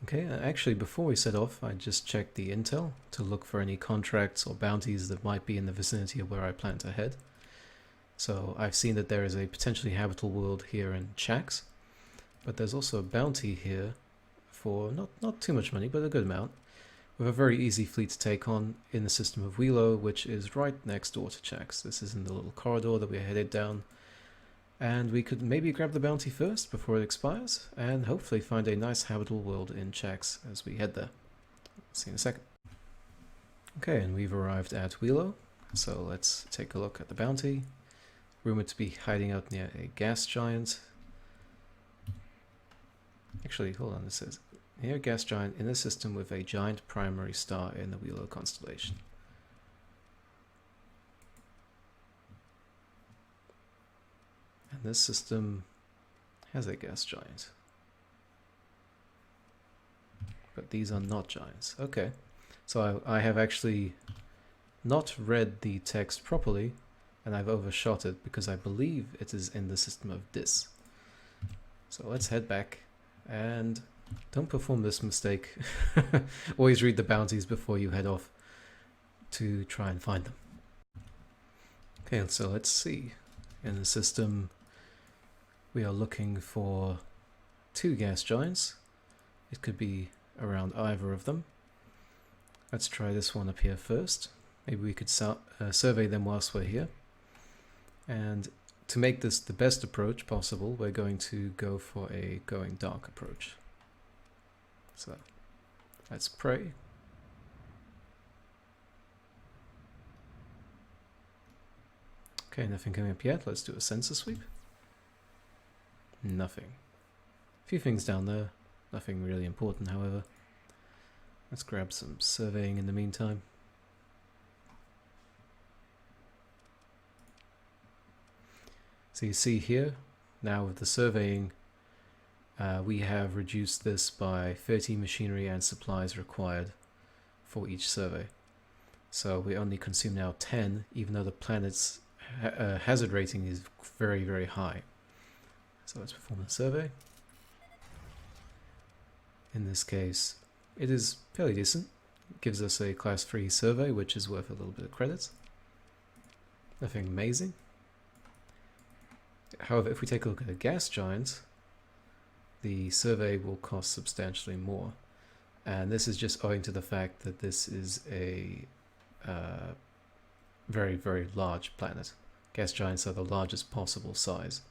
Okay, actually before we set off, I just checked the intel to look for any contracts or bounties that might be in the vicinity of where I plan to head. So I've seen that there is a potentially habitable world here in Chax, but there's also a bounty here for not too much money, but a good amount, with a very easy fleet to take on in the system of Welo, which is right next door to Chax. This is in the little corridor that we're headed down, and we could maybe grab the bounty first before it expires, and hopefully find a nice habitable world in Chax as we head there. See you in a second. Okay, and we've arrived at Welo, so let's take a look at the bounty. Rumored to be hiding out near a gas giant. Actually, hold on, it says here gas giant in a system with a giant primary star in the Welo constellation. And this system has a gas giant. But these are not giants. Okay, so I have actually not read the text properly, and I've overshot it because I believe it is in the system of Dis. So let's head back, and don't perform this mistake. Always read the bounties before you head off to try and find them. Okay, so let's see. In the system, we are looking for 2 gas giants. It could be around either of them. Let's try this one up here first. Maybe we could survey them whilst we're here. And to make this the best approach possible, we're going to go for a going dark approach. So let's pray. Okay, nothing coming up yet. Let's do a sensor sweep. Nothing. A few things down there. Nothing really important, however. Let's grab some surveying in the meantime. So you see here, now with the surveying, we have reduced this by 30 machinery and supplies required for each survey. So we only consume now 10, even though the planet's hazard rating is very, very high. So let's perform a survey. In this case, it is fairly decent. It gives us a class 3 survey, which is worth a little bit of credits. Nothing amazing. However, if we take a look at a gas giant, the survey will cost substantially more. And this is just owing to the fact that this is a very, very large planet. Gas giants are the largest possible size.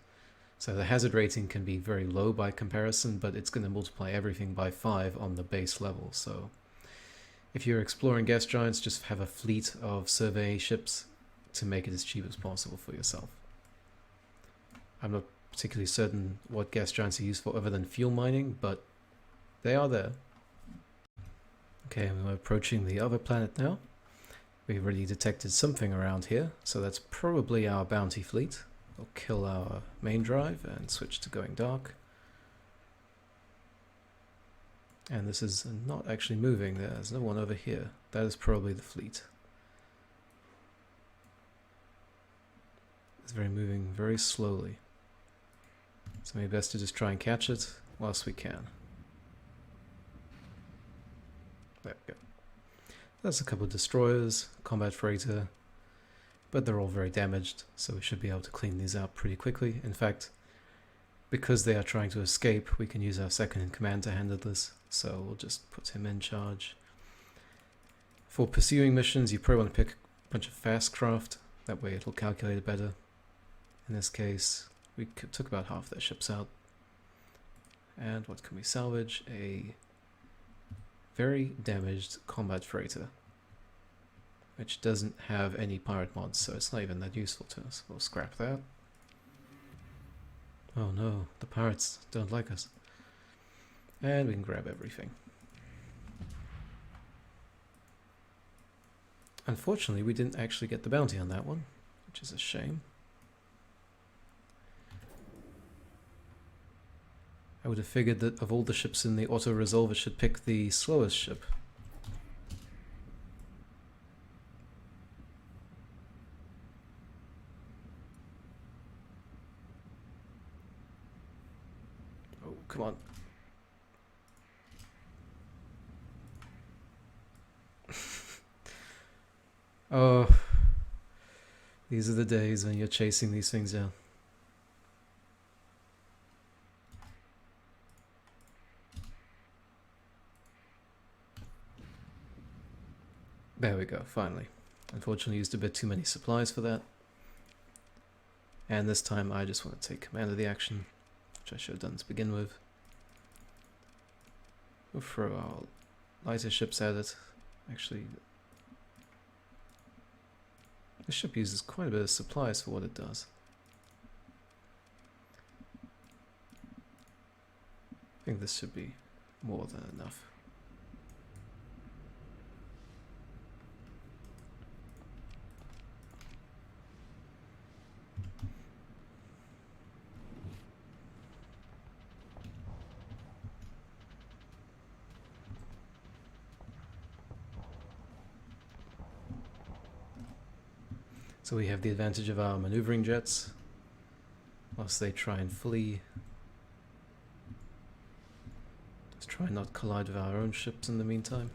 So the hazard rating can be very low by comparison, but it's going to multiply everything by 5 on the base level. So if you're exploring gas giants, just have a fleet of survey ships to make it as cheap as possible for yourself. I'm not particularly certain what gas giants are used for other than fuel mining, but they are there. Okay, we're approaching the other planet now. We've already detected something around here, so that's probably our bounty fleet. We'll kill our main drive and switch to going dark. And this is not actually moving. There's no one over here. That is probably the fleet. It's moving very slowly. So maybe best to just try and catch it whilst we can. There we go. There's a couple of destroyers, combat freighter, but they're all very damaged, so we should be able to clean these out pretty quickly. In fact, because they are trying to escape, we can use our second in command to handle this, so we'll just put him in charge. For pursuing missions, you probably want to pick a bunch of fast craft, that way it'll calculate it better. In this case, we took about half their ships out. And what can we salvage? A very damaged combat freighter, which doesn't have any pirate mods, so it's not even that useful to us. We'll scrap that. Oh no, the pirates don't like us. And we can grab everything. Unfortunately, we didn't actually get the bounty on that one, which is a shame. I would have figured that of all the ships in the auto-resolve, it should pick the slowest ship. Oh, come on. Oh, these are the days when you're chasing these things down. There we go, finally. Unfortunately used a bit too many supplies for that. And this time I just want to take command of the action, which I should have done to begin with. We'll throw our lighter ships at it. Actually, this ship uses quite a bit of supplies for what it does. I think this should be more than enough. So we have the advantage of our maneuvering jets, whilst they try and flee. Let's try and not collide with our own ships in the meantime.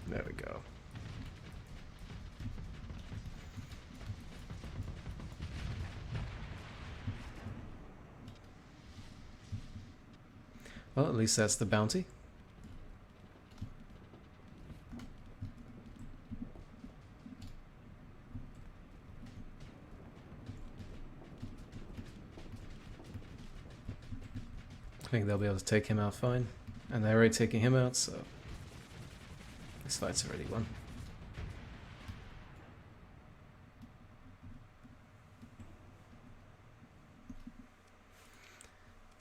There we go. Well, at least that's the bounty. I think they'll be able to take him out fine. And they're already taking him out, so this fight's already won.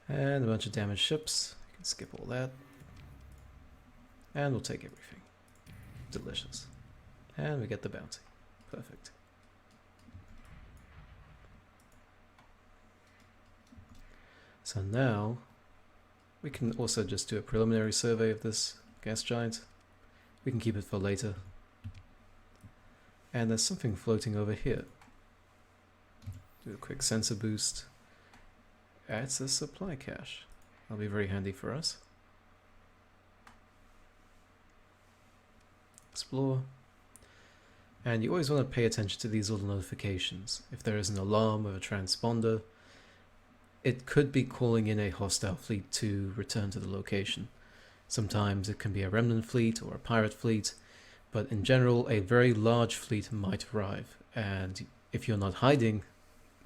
And a bunch of damaged ships. You can skip all that. And we'll take everything. Delicious. And we get the bounty. Perfect. So now we can also just do a preliminary survey of this gas giant. We can keep it for later. And there's something floating over here. Do a quick sensor boost. It's a supply cache. That'll be very handy for us. Explore. And you always want to pay attention to these little notifications. If there is an alarm with a transponder, it could be calling in a hostile fleet to return to the location. Sometimes it can be a Remnant fleet or a pirate fleet, but in general a very large fleet might arrive, and if you're not hiding,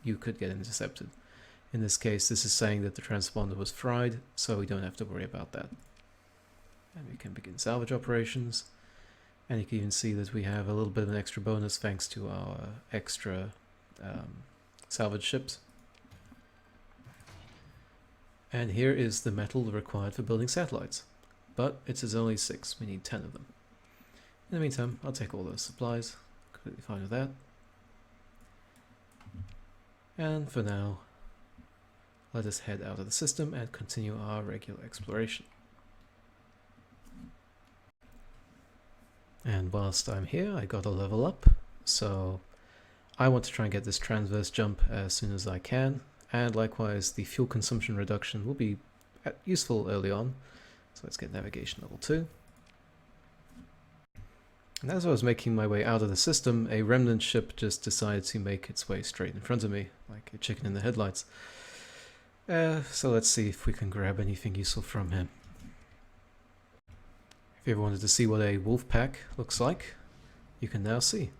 you could get intercepted. In this case, this is saying that the transponder was fried, so we don't have to worry about that. And we can begin salvage operations, and you can even see that we have a little bit of an extra bonus thanks to our extra salvage ships. And here is the metal required for building satellites, but it is only 6, we need 10 of them. In the meantime, I'll take all those supplies, completely fine with that. And for now, let us head out of the system and continue our regular exploration. And whilst I'm here, I got a level up, so I want to try and get this transverse jump as soon as I can, and likewise the fuel consumption reduction will be useful early on. So let's get navigation level 2. And as I was making my way out of the system, a Remnant ship just decided to make its way straight in front of me, like a chicken in the headlights. So let's see if we can grab anything useful from him. If you ever wanted to see what a wolf pack looks like, you can now see.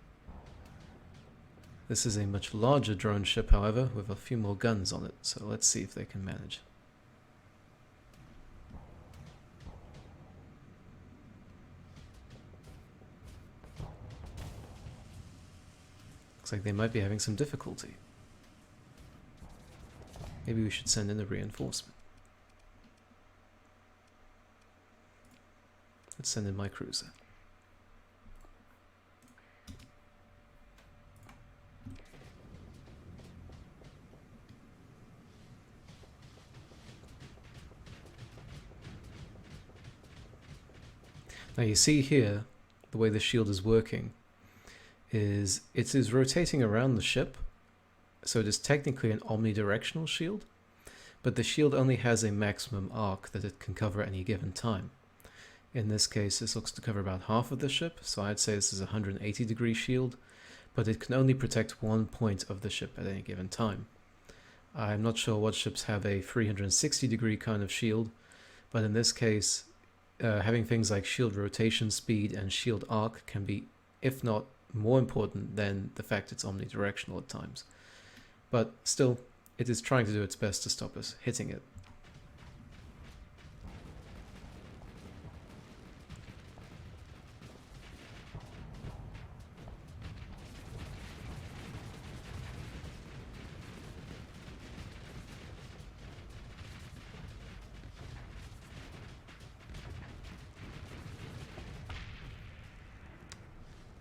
This is a much larger drone ship, however, with a few more guns on it, so let's see if they can manage. Looks like they might be having some difficulty. Maybe we should send in a reinforcement. Let's send in my cruiser. Now you see here the way the shield is working. is it is rotating around the ship, so it is technically an omnidirectional shield, but the shield only has a maximum arc that it can cover at any given time. In this case, this looks to cover about half of the ship, so I'd say this is a 180-degree shield, but it can only protect one point of the ship at any given time. I'm not sure what ships have a 360-degree kind of shield, but in this case, having things like shield rotation speed and shield arc can be, if not more important than the fact it's omnidirectional at times. But still, it is trying to do its best to stop us hitting it.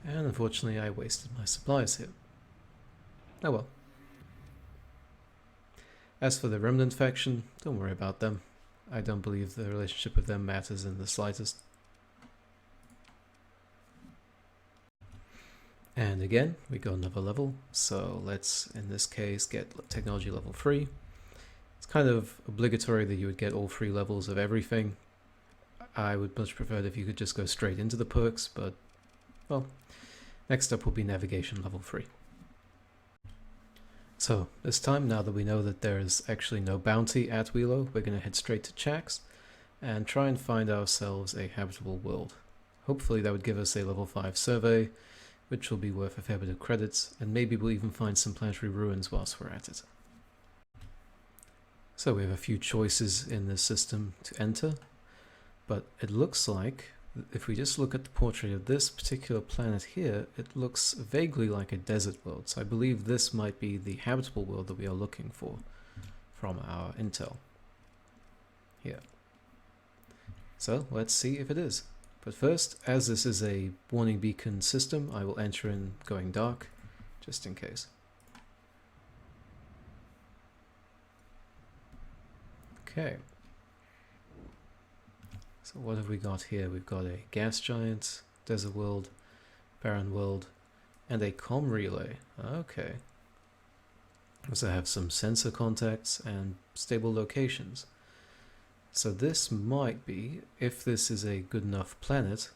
And unfortunately I wasted my supplies here. Oh well. As for the Remnant faction, don't worry about them. I don't believe the relationship with them matters in the slightest. And again, we got another level, so let's, in this case, get technology level 3. It's kind of obligatory that you would get all 3 levels of everything. I would much prefer it if you could just go straight into the perks, but, well, next up will be navigation level 3. So, this time, now that we know that there is actually no bounty at Welo, we're going to head straight to Chax and try and find ourselves a habitable world. Hopefully that would give us a level 5 survey, which will be worth a fair bit of credits, and maybe we'll even find some planetary ruins whilst we're at it. So we have a few choices in this system to enter, but it looks like, if we just look at the portrait of this particular planet here, it looks vaguely like a desert world, so I believe this might be the habitable world that we are looking for from our intel here. So let's see if it is. But first, as this is a warning beacon system, I will enter in going dark, just in case. Okay. So what have we got here? We've got a gas giant, desert world, barren world, and a comm relay. Okay. Also have some sensor contacts and stable locations. So this might be, if this is a good enough planet,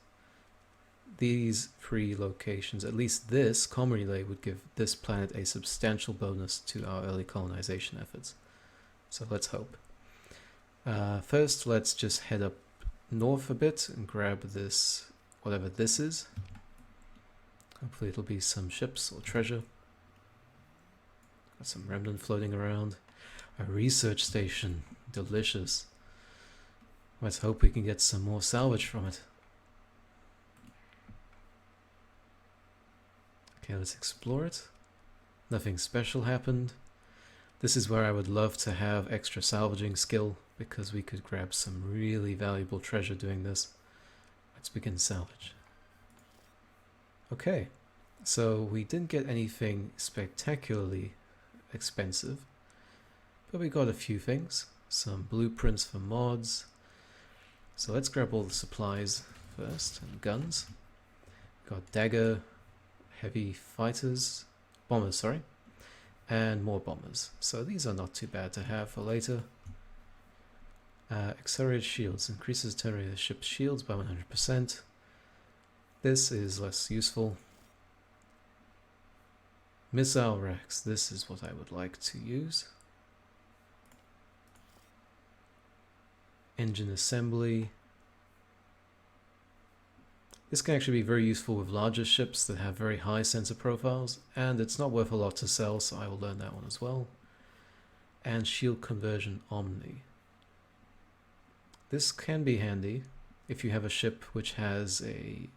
these 3 locations, at least this comm relay would give this planet a substantial bonus to our early colonization efforts. So let's hope. First, let's just head up north a bit and grab this, whatever this is. Hopefully it'll be some ships or treasure. Got some Remnant floating around. A research station. Delicious. Let's hope we can get some more salvage from it. Okay, let's explore it. Nothing special happened. This is where I would love to have extra salvaging skill, because we could grab some really valuable treasure doing this. Let's begin salvage. Okay, so we didn't get anything spectacularly expensive, but we got a few things. Some blueprints for mods. So let's grab all the supplies first, and guns. Got dagger, heavy fighters, bombers, sorry, and more bombers. So these are not too bad to have for later. Accelerated shields increases turn of the ship's shields by 100%. This is less useful. Missile racks, this is what I would like to use. Engine assembly. This can actually be very useful with larger ships that have very high sensor profiles, and it's not worth a lot to sell, so I will learn that one as well. And shield conversion omni. This can be handy if you have a ship which has a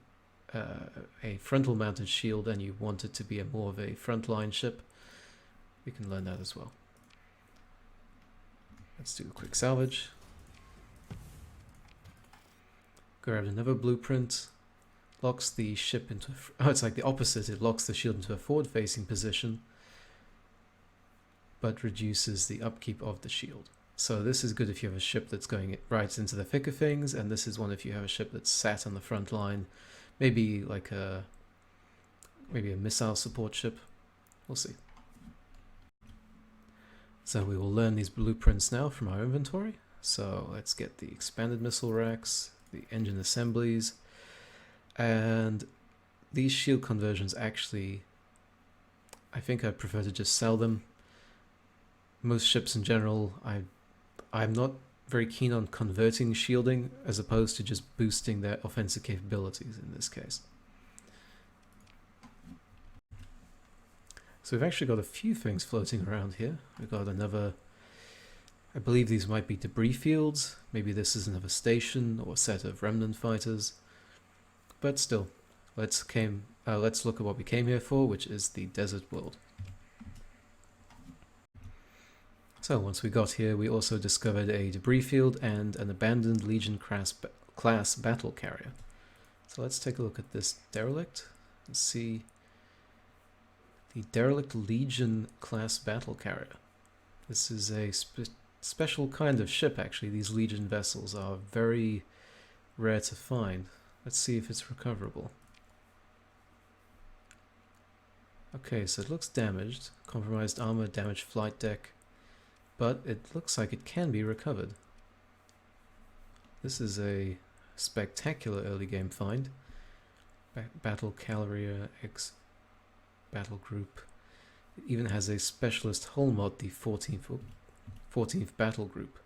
frontal mounted shield and you want it to be more of a frontline ship. We can learn that as well. Let's do a quick salvage. Grab another blueprint. Locks the ship into oh, it's like the opposite. It locks the shield into a forward-facing position, but reduces the upkeep of the shield. So this is good if you have a ship that's going right into the thick of things, and this is one if you have a ship that's sat on the front line, maybe like maybe a missile support ship. We'll see. So we will learn these blueprints now from our inventory. So let's get the expanded missile racks, the engine assemblies, and these shield conversions actually, I think I prefer to just sell them. Most ships in general, I'm not very keen on converting shielding as opposed to just boosting their offensive capabilities in this case. So we've actually got a few things floating around here. We've got another, I believe these might be debris fields. Maybe this is another station or a set of Remnant fighters. But still, let's look at what we came here for, which is the desert world. So once we got here, we also discovered a debris field and an abandoned Legion class battle carrier. So let's take a look at this derelict and see the derelict Legion class battle carrier. This is a special kind of ship actually. These Legion vessels are very rare to find. Let's see if it's recoverable. Okay, so it looks damaged. Compromised armor, damaged flight deck. But it looks like it can be recovered. This is a spectacular early game find. Battle Carrier X Battle Group. It even has a specialist hull mod, the 14th Battle Group.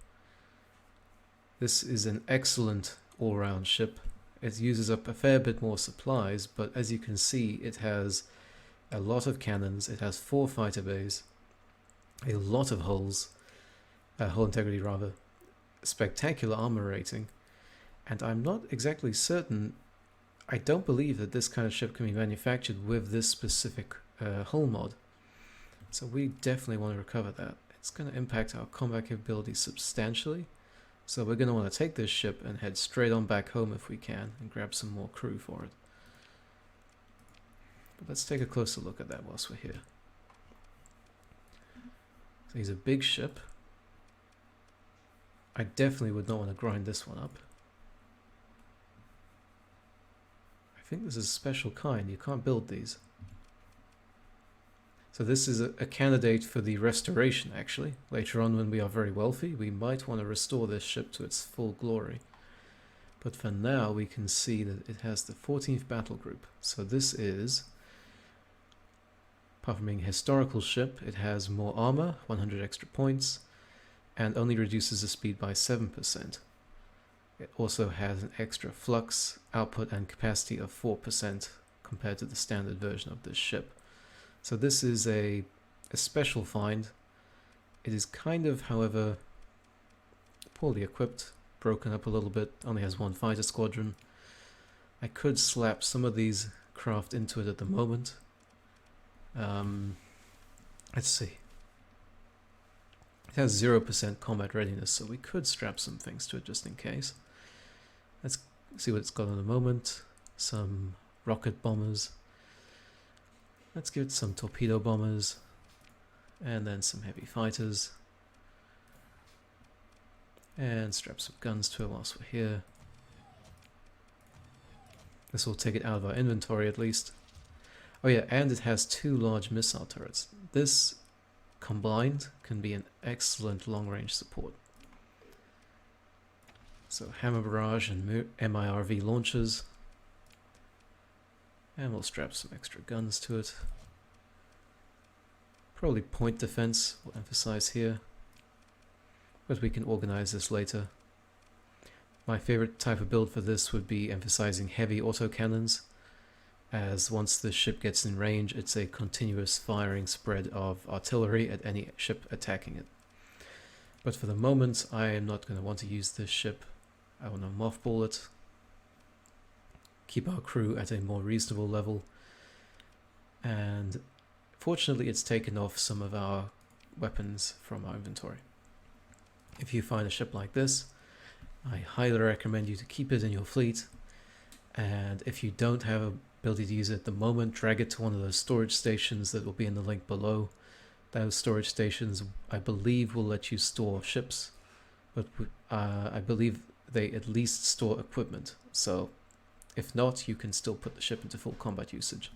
This is an excellent all-round ship. It uses up a fair bit more supplies, but as you can see, it has a lot of cannons. It has 4 fighter bays, a lot of hulls, hull integrity rather, spectacular armor rating, and I'm not exactly certain. I don't believe that this kind of ship can be manufactured with this specific hull mod, so we definitely want to recover that. It's going to impact our combat capability substantially, so we're going to want to take this ship and head straight on back home if we can and grab some more crew for it. But let's take a closer look at that whilst we're here. So he's a big ship. I definitely would not want to grind this one up. I think this is a special kind. You can't build these. So this is a candidate for the restoration actually. Later on when we are very wealthy, we might want to restore this ship to its full glory. But for now we can see that it has the 14th Battle Group. So this is, apart from being a historical ship, it has more armor, 100 extra points, and only reduces the speed by 7%. It also has an extra flux, output and capacity of 4% compared to the standard version of this ship. So this is a special find. It is kind of, however, poorly equipped, broken up a little bit, only has 1 fighter squadron. I could slap some of these craft into it at the moment. Let's see. It has 0% combat readiness, so we could strap some things to it just in case. Let's see what it's got in a moment. Some rocket bombers. Let's give it some torpedo bombers. And then some heavy fighters. And strap some guns to it whilst we're here. This will take it out of our inventory at least. Oh yeah, and it has 2 large missile turrets. This combined can be an excellent long-range support. So hammer barrage and MIRV launchers. And we'll strap some extra guns to it. Probably point defense we'll emphasize here. But we can organize this later. My favorite type of build for this would be emphasizing heavy autocannons, as once the ship gets in range, it's a continuous firing spread of artillery at any ship attacking it. But for the moment, I am not going to want to use this ship. I want to mothball it, keep our crew at a more reasonable level, and fortunately it's taken off some of our weapons from our inventory. If you find a ship like this, I highly recommend you to keep it in your fleet, and if you don't have a ability to use it at the moment, drag it to one of those storage stations that will be in the link below. Those storage stations, I believe, will let you store ships, but I believe they at least store equipment, so if not, you can still put the ship into full combat usage.